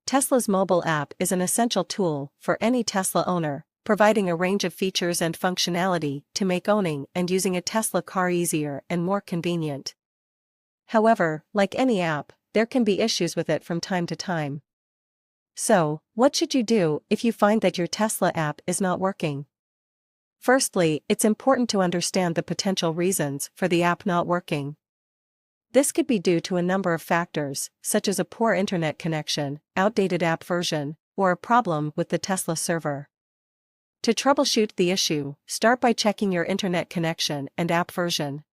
Tesla's mobile app is an essential tool for any Tesla owner, providing a range of features and functionality to make owning and using a Tesla car easier and more convenient. However, like any app, there can be issues with it from time to time. So, what should you do if you find that your Tesla app is not working? Firstly, it's important to understand the potential reasons for the app not working. This could be due to a number of factors, such as a poor internet connection, outdated app version, or a problem with the Tesla server. To troubleshoot the issue, start by checking your internet connection and app version.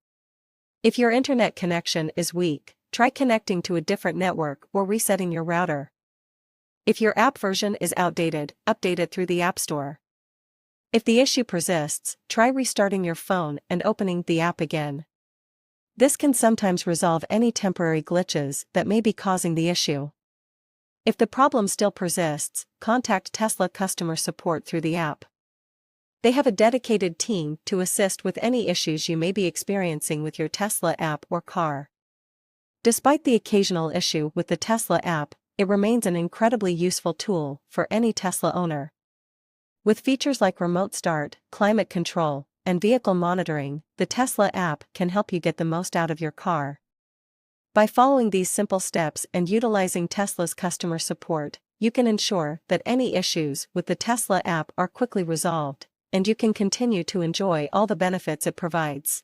If your internet connection is weak, try connecting to a different network or resetting your router. If your app version is outdated, update it through the App Store. If the issue persists, try restarting your phone and opening the app again. This can sometimes resolve any temporary glitches that may be causing the issue. If the problem still persists, contact Tesla customer support through the app. They have a dedicated team to assist with any issues you may be experiencing with your Tesla app or car. Despite the occasional issue with the Tesla app, it remains an incredibly useful tool for any Tesla owner. With features like remote start, climate control, and vehicle monitoring, the Tesla app can help you get the most out of your car. By following these simple steps and utilizing Tesla's customer support, you can ensure that any issues with the Tesla app are quickly resolved, and you can continue to enjoy all the benefits it provides.